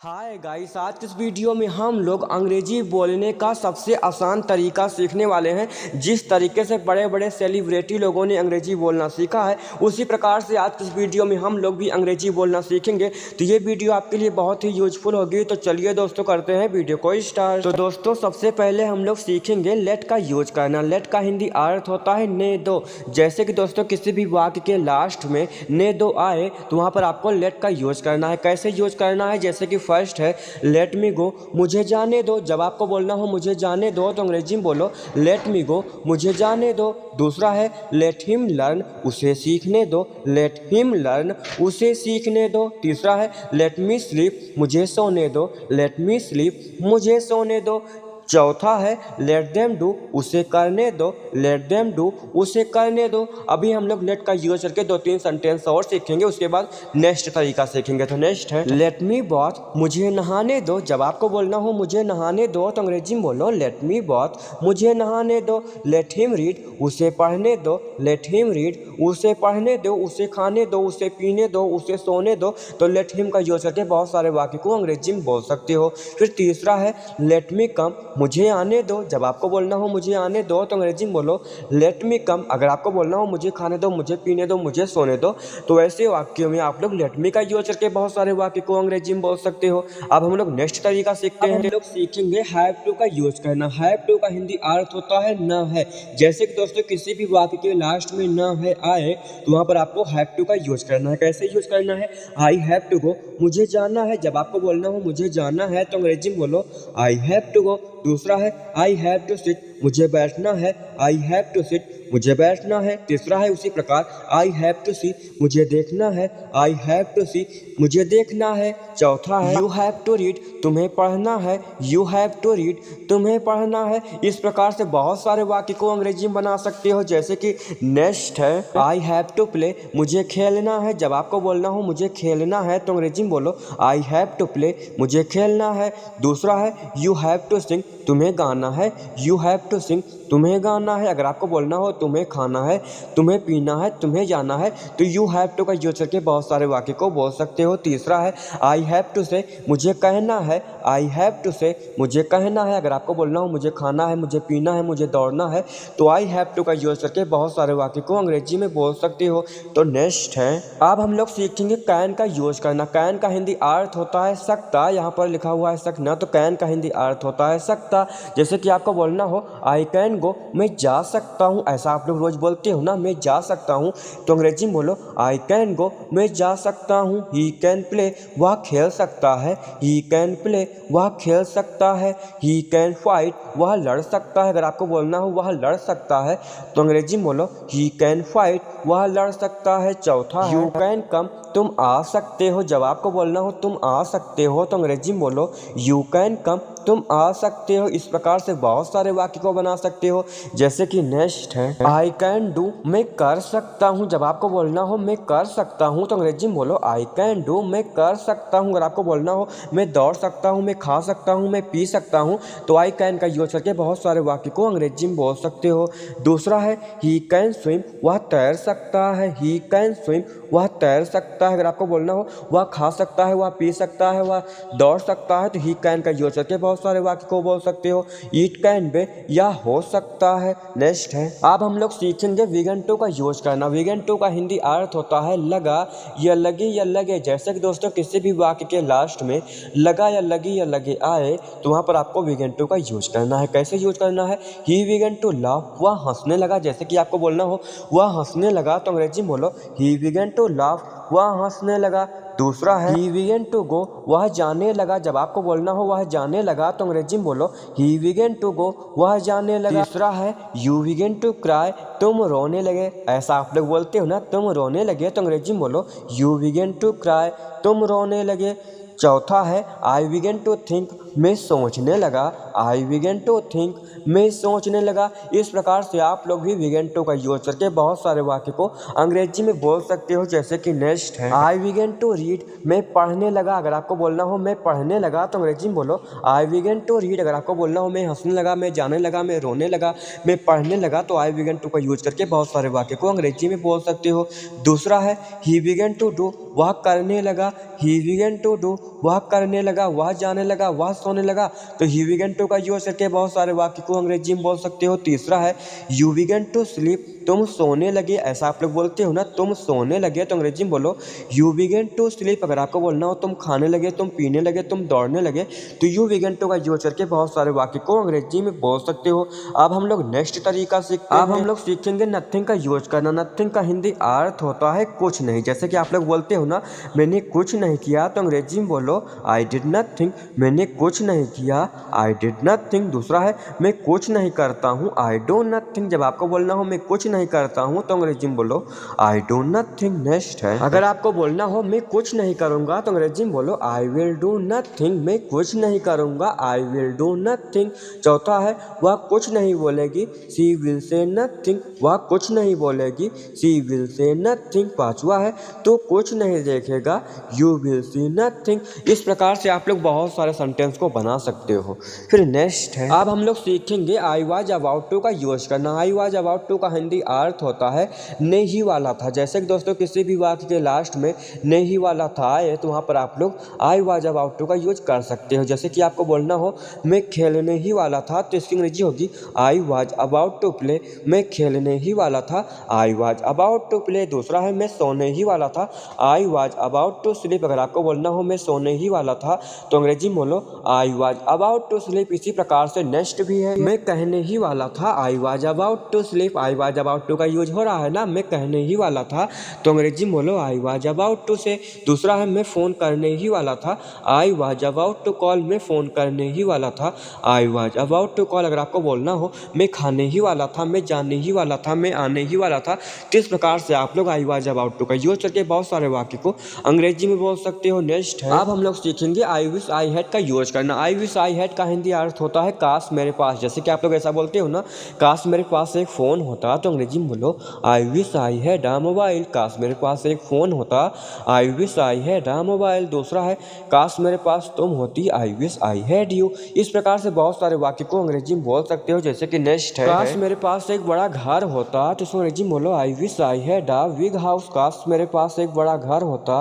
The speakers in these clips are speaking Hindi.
हाय गाइस, आज की इस वीडियो में हम लोग अंग्रेजी बोलने का सबसे आसान तरीका सीखने वाले हैं। जिस तरीके से बड़े बड़े सेलिब्रिटी लोगों ने अंग्रेजी बोलना सीखा है, उसी प्रकार से आज की इस वीडियो में हम लोग भी अंग्रेजी बोलना सीखेंगे। तो ये वीडियो आपके लिए बहुत ही यूजफुल होगी। तो चलिए दोस्तों, करते हैं वीडियो को स्टार्ट। तो दोस्तों, सबसे पहले हम लोग सीखेंगे लेट का यूज करना। लेट का हिंदी अर्थ होता है ने दो। जैसे कि दोस्तों, किसी भी वाक्य के लास्ट में ने दो आए तो वहाँ पर आपको लेट का यूज करना है। कैसे यूज करना है? जैसे कि फर्स्ट है लेट मी गो, मुझे जाने दो। जब आपको बोलना हो मुझे जाने दो तो अंग्रेजी में बोलो लेट मी गो, मुझे जाने दो। दूसरा है लेट हिम लर्न, उसे सीखने दो। लेट हिम लर्न, उसे सीखने दो। तीसरा है लेट मी स्लीप, मुझे सोने दो। लेट मी स्लीप, मुझे सोने दो। चौथा है लेट देम डू, उसे करने दो। लेट देम डू, उसे करने दो। अभी हम लोग लेट का यूज करके 2-3 सेंटेंस और सीखेंगे, उसके बाद नेक्स्ट तरीका सीखेंगे। तो नेक्स्ट है लेट मी बॉथ, मुझे नहाने दो। जब आपको बोलना हो मुझे नहाने दो तो अंग्रेजी में बोलो लेट मी बॉथ, मुझे नहाने दो। लेट हिम रीड, उसे पढ़ने दो। लेट हिम रीड, उसे पढ़ने दो। उसे खाने दो, उसे पीने दो, उसे सोने दो। तो लेट हिम का यूज करके बहुत सारे वाक्य को अंग्रेजी में बोल सकते हो। फिर तीसरा है लेट मी कम, मुझे आने दो। जब आपको बोलना हो मुझे आने दो तो अंग्रेजी में बोलो लेट मी कम। अगर आपको बोलना हो मुझे खाने दो, मुझे पीने दो, मुझे सोने दो, तो ऐसे वाक्यों में आप लोग लेट मी का यूज करके बहुत सारे वाक्य को अंग्रेजी में बोल सकते हो। अब हम लोग नेक्स्ट तरीका सीखते हैं। हम लोग सीखेंगे हैव टू का यूज करना। हैव टू का हिंदी अर्थ होता है न है। जैसे कि दोस्तों, किसी भी वाक्य के लास्ट में न है आए तो वहाँ पर आपको हैव टू का यूज करना है। कैसे यूज करना है? आई हैव टू गो, मुझे जाना है। जब आपको बोलना हो मुझे जाना है तो अंग्रेजी में बोलो आई हैव टू गो। दूसरा है आई हैव टू सिट, मुझे बैठना है। आई हैव टू सिट, मुझे बैठना है। तीसरा है उसी प्रकार आई हैव टू सी, मुझे देखना है। आई हैव टू सी, मुझे देखना है। चौथा है यू हैव टू रीड, तुम्हें पढ़ना है। यू हैव टू रीड, तुम्हें पढ़ना है। इस प्रकार से बहुत सारे वाक्य को अंग्रेजी में बना सकते हो। जैसे कि नेक्स्ट है आई हैव टू प्ले, मुझे खेलना है। जब आपको बोलना हो मुझे खेलना है तो अंग्रेजी में बोलो आई हैव टू प्ले, मुझे खेलना है। दूसरा है यू हैव टू सिंग, तुम्हें गाना है। यू हैव टू सिंग, तुम्हें गाना है। अगर आपको बोलना हो तुम्हें खाना है, तुम्हें पीना है, तुम्हें जाना है, तो यू हैव टू का यूज करके बहुत सारे वाक्य को बोल सकते हो। तीसरा है आई हैव टू से, मुझे कहना है। आई हैव टू से, मुझे कहना है। अगर आपको बोलना हो मुझे खाना है, मुझे पीना है, मुझे दौड़ना है, तो आई हैव टू का यूज करके बहुत सारे वाक्य को अंग्रेजी में बोल सकते हो। तो नेक्स्ट है अब हम लोग सीखेंगे कैन का यूज करना। कैन का हिंदी अर्थ होता है सकता। यहाँ पर लिखा हुआ है सकना, तो कैन का हिंदी अर्थ होता है सकता। जैसे कि आपको बोलना हो आई कैन गो, मैं जा सकता हूँ। ऐसा आप लोग रोज बोलते हो ना, मैं जा सकता हूँ, तो अंग्रेजी में बोलो आई कैन गो, मैं जा सकता हूँ। ही कैन प्ले, वह खेल सकता है। ही कैन प्ले, वह खेल सकता है। ही कैन फाइट, वह लड़ सकता है। अगर आपको बोलना हो वह लड़ सकता है तो अंग्रेजी में बोलो ही कैन फाइट, वह लड़ सकता है। चौथा है यू कैन कम, तुम आ सकते हो। जब आपको बोलना हो तुम आ सकते हो तो अंग्रेजी में बोलो यू कैन कम, तुम आ सकते हो। इस प्रकार से बहुत सारे वाक्य को बना सकते हो। जैसे कि नेक्स्ट है आई कैन डू, मैं कर सकता हूँ। जब आपको बोलना हो मैं कर सकता हूँ तो अंग्रेजी में बोलो आई कैन डू, मैं कर सकता हूँ। अगर आपको बोलना हो मैं दौड़ सकता हूँ, मैं खा सकता हूँ, मैं पी सकता हूँ, तो आई कैन का यूज करके बहुत सारे वाक्य को अंग्रेजी में बोल सकते हो। दूसरा है ही कैन स्विम, वह तैर सकता है। ही कैन स्विम, वह तैर सकता है। अगर आपको बोलना हो वह खा सकता है, वह पी सकता है, वह दौड़ सकता है, तो ही कैन का यूज करके बहुत सारे वाक्य को बोल सकते हो। इट कैन बे, या हो सकता है। नेक्स्ट है अब हम लोग सीखेंगे विगन टू का यूज करना। विगन टू का हिंदी अर्थ होता है लगा या लगी या लगे। जैसे कि दोस्तों, किसी भी वाक्य के लास्ट में लगा या लगी या लगे आए तो वहाँ पर आपको विगन टू का यूज करना है। कैसे यूज करना है? ही विगन टू लाफ, वह हंसने लगा। जैसे कि आपको बोलना हो वह हंसने लगा तो अंग्रेजी में बोलो ही विगन टू लाफ, वह हंसने लगा। दूसरा है ही बिगन टू गो, वह जाने लगा। जब आपको बोलना हो वह जाने लगा तो अंग्रेजी में बोलो ही बिगन टू गो, वह जाने लगा। तीसरा है यू बिगन टू क्राई, तुम रोने लगे। ऐसा आप लोग बोलते हो ना, तुम रोने लगे, तो अंग्रेजी में बोलो यू बिगन टू क्राई, तुम रोने लगे। चौथा है आई बिगन टू थिंक, मैं सोचने लगा। आई बिगन टू थिंक, मैं सोचने लगा। इस प्रकार से आप लोग भी बिगन टू का यूज करके बहुत सारे वाक्य को अंग्रेजी में बोल सकते हो। जैसे कि नेक्स्ट है आई बिगन टू रीड, मैं पढ़ने लगा। अगर आपको बोलना हो मैं पढ़ने लगा तो अंग्रेजी में बोलो आई बिगन टू रीड। अगर आपको बोलना हो मैं हंसने लगा, मैं जाने लगा, मैं रोने लगा, मैं पढ़ने लगा, तो आई बिगन टू का यूज करके बहुत सारे वाक्य को अंग्रेजी में बोल सकते हो। दूसरा है ही बिगन टू डू, वह करने लगा। ही बिगन टू डू, वह करने लगा, वह जाने लगा, वह सोने लगा। तो यू बिगन टू का यूज करके बहुत सारे वाक्य को अंग्रेजी में बोल सकते हो। तीसरा है यू बिगन टू स्लीप, तुम सोने लगे, ऐसा आप लोग बोलते हो ना, तुम सोने लगे तो अंग्रेजी में बोलो यू बिगन टू स्लीप। अगर आपको बोलना हो तुम खाने लगे, तुम पीने लगे, तुम दौड़ने लगे, तो यू बिगन टू का यूज करके बहुत सारे वाक्य को अंग्रेजी में बोल सकते हो। अब हम लोग नेक्स्ट तरीका सीखते हैं। अब हम लोग सीखेंगे नथिंग का यूज करना। नथिंग का हिंदी अर्थ होता है कुछ नहीं। जैसे कि आप लोग बोलते हो ना, मैंने कुछ नहीं किया, तो अंग्रेजी में बोलो आई डिड नथिंग, मैंने कुछ नहीं किया, आई डिड नथिंग। दूसरा है मैं कुछ नहीं करता हूँ, आई डू नथिंग। जब आपको बोलना हो मैं कुछ नहीं करता हूँ, तो अंग्रेजी में बोलो आई डू नथिंग। नेक्स्ट है अगर आपको बोलना हो मैं कुछ नहीं करूँगा, तो अंग्रेजी में बोलो आई विल डू नथिंग, मैं कुछ नहीं करूँगा, आई विल डू नथिंग। चौथा है वह कुछ नहीं बोलेगी, शी विल से नथिंग, वह कुछ नहीं बोलेगी, शी विल से नथिंग। पांचवा है तो कुछ नहीं देखेगा, यू विल सी नथिंग। इस प्रकार से आप लोग बहुत सारे सेंटेंस को बना सकते हो। फिर नेक्स्ट है अब हम लोग सीखेंगे आई वाज अबाउट टू का यूज करना। आई वाज अबाउट टू का हिंदी अर्थ होता है नहीं वाला था। जैसे कि दोस्तों किसी भी वाक्य के लास्ट में नहीं वाला था आए, तो वहाँ पर आप लोग आई वाज अबाउट टू का यूज कर सकते हो। जैसे कि आपको बोलना हो मैं खेलने ही वाला था, तो इसकी अंग्रेजी होगी I was about to play, मैं खेलने ही वाला था, I was about to play. दूसरा है मैं सोने ही वाला था, I was about to sleep. अगर आपको बोलना हो मैं सोने ही वाला था, तो अंग्रेजी में बोलो I was about to sleep. इसी प्रकार से नेक्स्ट भी है मैं कहने ही वाला था, I was about to sleep. I was about to का यूज हो रहा है ना, मैं कहने ही वाला था, तो अंग्रेजी में बोलो आई वाज अबाउट टू से। दूसरा है मैं फ़ोन करने ही वाला था, I was about to call, मैं फ़ोन करने ही वाला था, I was about to call. अगर आपको बोलना हो मैं खाने ही वाला था, मैं जाने ही वाला था, मैं आने ही वाला था, तो इस प्रकार से आप लोग आई वाज अबाउट टू का यूज करके बहुत सारे वाक्य को अंग्रेजी में बोल सकते हो। नेक्स्ट है अब हम लोग सीखेंगे आई विश आई हैड का यूज करना। आई विश आई हैड का हिंदी अर्थ होता है काश मेरे पास। जैसे कि आप लोग ऐसा बोलते हो ना, काश मेरे पास एक फ़ोन होता, तो अंग्रेजी में बोलो I wish I had a mobile, काश मेरे पास एक फ़ोन होता, I wish I had a mobile. दूसरा है काश मेरे पास तुम होती, I wish I had you. इस प्रकार से बहुत सारे वाक्य को अंग्रेजी में बोल सकते हो। जैसे कि नेक्स्ट है काश मेरे पास एक बड़ा घर होता, तो इसको अंग्रेजी में बोलो I wish I had a big house, काश मेरे पास एक बड़ा घर होता,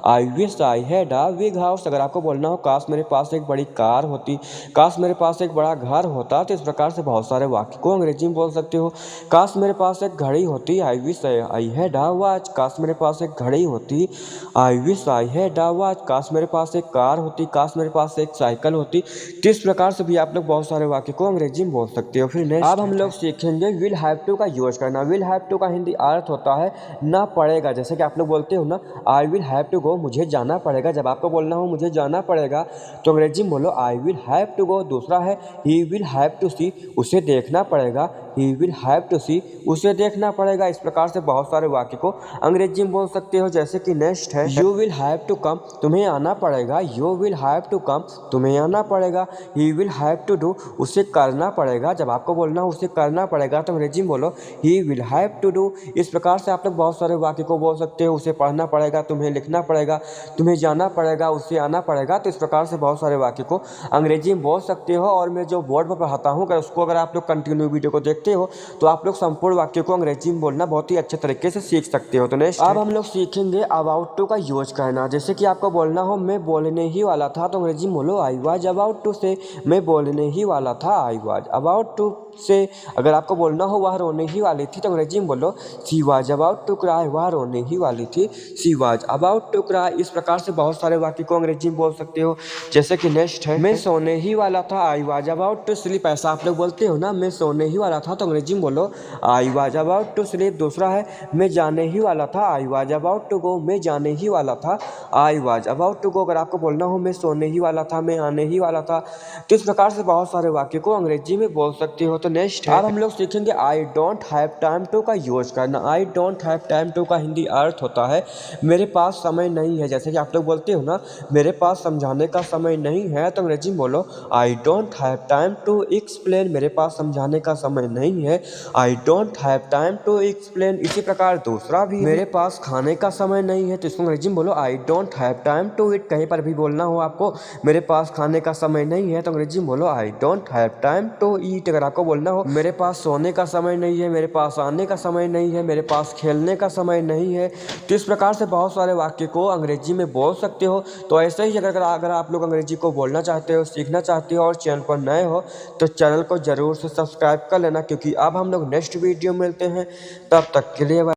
I wish I had a big house. अगर आपको बोलना हो काश मेरे पास एक बड़ी कार होती, काश मेरे पास एक बड़ा घर होता, तो इस प्रकार से बहुत सारे वाक्य को अंग्रेजी में बोल सकते हो। काश मेरे पास एक घड़ी होती, I wish I had a watch, काश मेरे पास एक घड़ी होती, I wish I had a watch. काश मेरे पास एक कार होती, काश मेरे पास एक साइकिल होती। तो इस प्रकार से भी आप लोग बहुत सारे वाक्य को अंग्रेजी में बोल सकते हो। फिर नेक्स्ट अब हम लोग सीखेंगे विल हैव टू का यूज करना। विल हैव टू का हिंदी अर्थ होता है ना पड़ेगा। जैसे कि आप लोग बोलते हो ना I will have to go, मुझे जाना पड़ेगा। जब आपको बोलना हो मुझे जाना पड़ेगा, तो अंग्रेजी में बोलो I will have to go. दूसरा है he will have to see, उसे देखना पड़ेगा, he will have to see, उसे देखना पड़ेगा। इस प्रकार से बहुत सारे वाक्य को अंग्रेजी में बोल सकते हो। जैसे कि नेक्स्ट है you will have to come, तुम्हें आना पड़ेगा, you will have to come, तुम्हें आना पड़ेगा, he will have to do, उसे करना पड़ेगा। जब आपको बोलना हो उसे करना पड़ेगा, तो अंग्रेजी में बोलो he will have to do. इस प्रकार से आप लोग बहुत सारे वाक्य को बोल सकते हो। उसे पढ़ना पड़ेगा, तुम्हें लिखना पड़ेगा, तुम्हें जाना पड़ेगा, उससे आना पड़ेगा। तो इस प्रकार से बहुत सारे वाक्य को अंग्रेजी में बोल सकते हो। और मैं जो बोर्ड पर पढ़ाता हूँ अगर आप लोग कंटिन्यू वीडियो को देखते हो, तो आप लोग संपूर्ण वाक्य को अंग्रेजी में बोलना बहुत ही अच्छे तरीके से सीख सकते हो। तो नेक्स्ट अब हम लोग सीखेंगे अबाउट टू का यूज करना। जैसे कि आपको बोलना हो मैं बोलने ही वाला था, तो अंग्रेजी में बोलो आई वाज अबाउट टू से, मैं बोलने ही वाला था, आई वाज अबाउट टू से। अगर आपको बोलना हो वह रोने ही वाली थी, तो अंग्रेजी में बोलो she was about to cry, वह रोने ही वाली थी, she was about to cry. इस प्रकार से बहुत सारे वाक्य को अंग्रेजी में बोल सकते हो। जैसे कि नेक्स्ट है मैं सोने ही वाला था, I was about to sleep. ऐसा आप लोग बोलते हो ना, मैं सोने ही वाला था, तो अंग्रेजी में बोलो I was about to sleep. दूसरा है मैं जाने ही वाला था, I was about to go, मैं जाने ही वाला था, I was about to go. अगर आपको बोलना हो मैं सोने ही वाला था, मैं आने ही वाला था, तो इस प्रकार से बहुत सारे वाक्य को अंग्रेजी में बोल सकते हो। तो नेक्स्ट है अब हम लोग सीखेंगे I don't have time to का यूज करना। I don't have time to का हिंदी अर्थ होता है मेरे पास समय नहीं है। जैसे कि आप लोग बोलते हो ना मेरे पास समझाने का समय नहीं है, तो अंग्रेजी में बोलो I don't have time to explain, मेरे पास समझाने का समय नहीं है, I don't have time to explain. इसी प्रकार दूसरा भी मेरे पास खाने का समय नहीं है, तो इसको अंग्रेजी में बोलो I don't have time to eat. कहीं पर भी बोलना हो आपको मेरे पास खाने का समय नहीं है, तो अंग्रेजी में बोलो I don't have time to eat. अगर आपको बोलना हो, मेरे पास सोने का समय नहीं है, मेरे पास आने का समय नहीं है, मेरे पास खेलने का समय नहीं है। तो इस प्रकार से बहुत सारे वाक्य को अंग्रेजी में बोल सकते हो। तो ऐसे ही अगर आप लोग अंग्रेजी को बोलना चाहते हो, सीखना चाहते हो और चैनल पर नए हो तो चैनल को ज़रूर से सब्सक्राइब कर लेना, क्योंकि अब हम लोग नेक्स्ट वीडियो मिलते हैं। तब तक के लिए